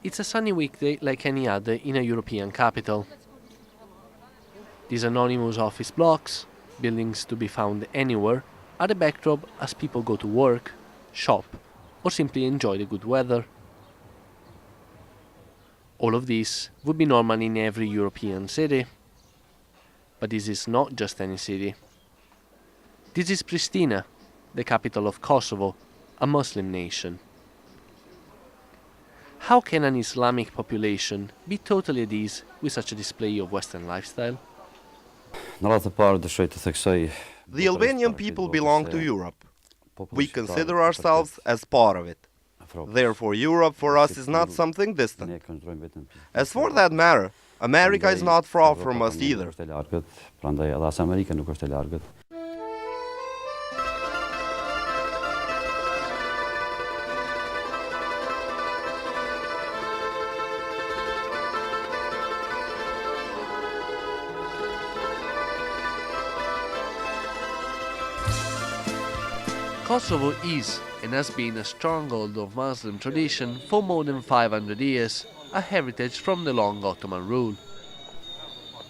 It's a sunny weekday like any other in a European capital. These anonymous office blocks, buildings to be found anywhere, are the backdrop as people go to work, shop, or simply enjoy the good weather. All of this would be normal in every European city. But this is not just any city. This is Pristina, the capital of Kosovo, a Muslim nation. How can an Islamic population be totally at ease with such a display of Western lifestyle? The Albanian people belong to Europe. We consider ourselves as part of it. Therefore, Europe for us is not something distant. As for that matter, America is not far from us either. Kosovo is and has been a stronghold of Muslim tradition for more than 500 years, a heritage from the long Ottoman rule.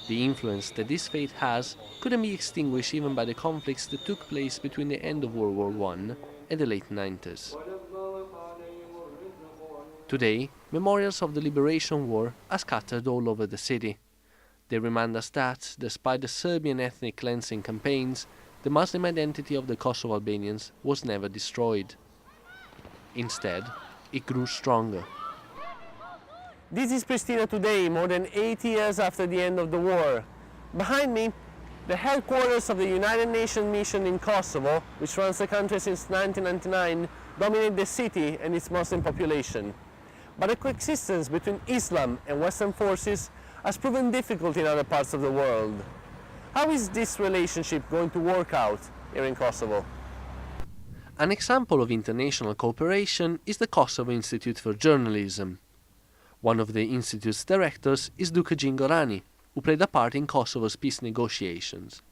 The influence that this faith has couldn't be extinguished even by the conflicts that took place between the end of World War I and the late 90s. Today, memorials of the Liberation War are scattered all over the city. They remind us that, despite the Serbian ethnic cleansing campaigns, the Muslim identity of the Kosovo Albanians was never destroyed. Instead, it grew stronger. This is Pristina today, more than 80 years after the end of the war. Behind me, the headquarters of the United Nations mission in Kosovo, which runs the country since 1999, dominate the city and its Muslim population. But the coexistence between Islam and Western forces has proven difficult in other parts of the world. How is this relationship going to work out here in Kosovo? An example of international cooperation is the Kosovo Institute for Journalism. One of the institute's directors is Duka Gjingorani, who played a part in Kosovo's peace negotiations.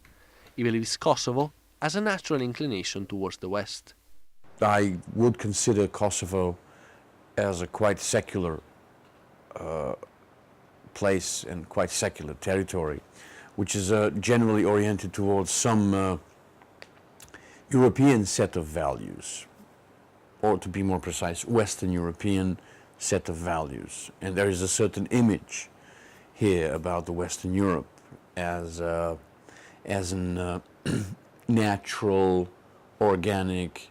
He believes Kosovo has a natural inclination towards the West. I would consider Kosovo as a quite secular place and quite secular territory, which is generally oriented towards some European set of values, or to be more precise, Western European set of values. And there is a certain image here about the Western Europe as an natural, organic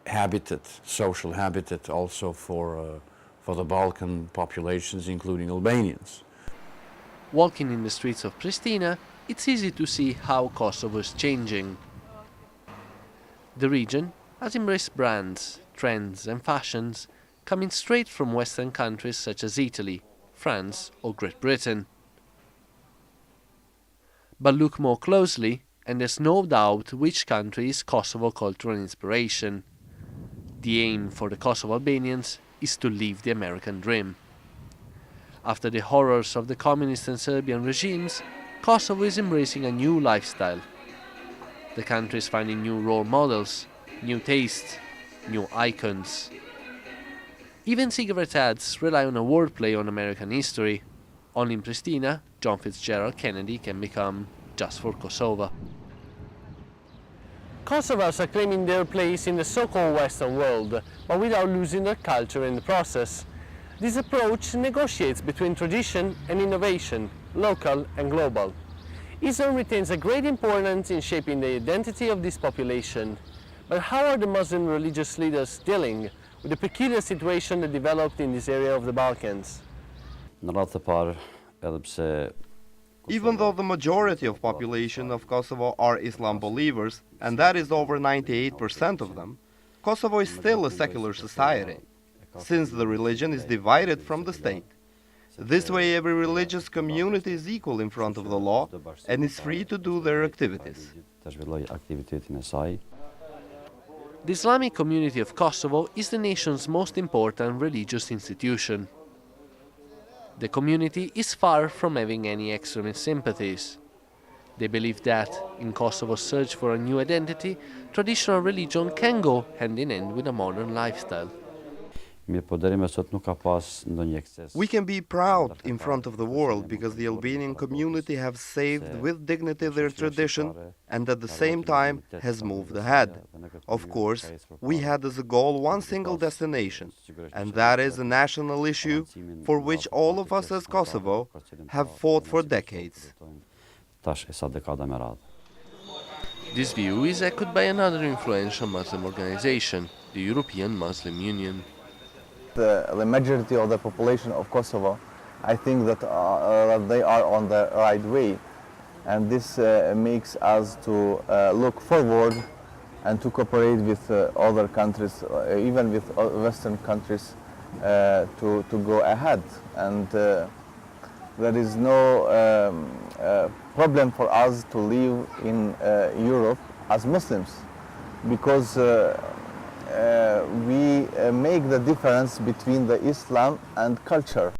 habitat, social habitat also for the Balkan populations, including Albanians. Walking in the streets of Pristina, it's easy to see how Kosovo is changing. The region has embraced brands, trends and fashions coming straight from Western countries such as Italy, France or Great Britain. But look more closely and there's no doubt which country is Kosovo cultural inspiration. The aim for the Kosovo Albanians is to live the American dream. After the horrors of the communist and Serbian regimes, Kosovo is embracing a new lifestyle. The country is finding new role models, new tastes, new icons. Even cigarette ads rely on a wordplay on American history. Only in Pristina, John Fitzgerald Kennedy can become just for Kosovo. Kosovars are claiming their place in the so-called Western world, but without losing their culture in the process. This approach negotiates between tradition and innovation, local and global. Islam retains a great importance in shaping the identity of this population. But how are the Muslim religious leaders dealing with the peculiar situation that developed in this area of the Balkans? Even though the majority of population of Kosovo are Islam believers, and that is over 98% of them, Kosovo is still a secular society, since the religion is divided from the state. This way, every religious community is equal in front of the law and is free to do their activities. The Islamic community of Kosovo is the nation's most important religious institution. The community is far from having any extremist sympathies. They believe that, in Kosovo's search for a new identity, traditional religion can go hand in hand with a modern lifestyle. We can be proud in front of the world because the Albanian community have saved with dignity their tradition and at the same time has moved ahead. Of course, we had as a goal one single destination, and that is a national issue for which all of us as Kosovo have fought for decades. This view is echoed by another influential Muslim organization, the European Muslim Union. The majority of the population of Kosovo, I think that they are on the right way, and this makes us to look forward and to cooperate with other countries, even with Western countries, to go ahead. And there is no problem for us to live in Europe as Muslims, because we make the difference between the Islam and culture.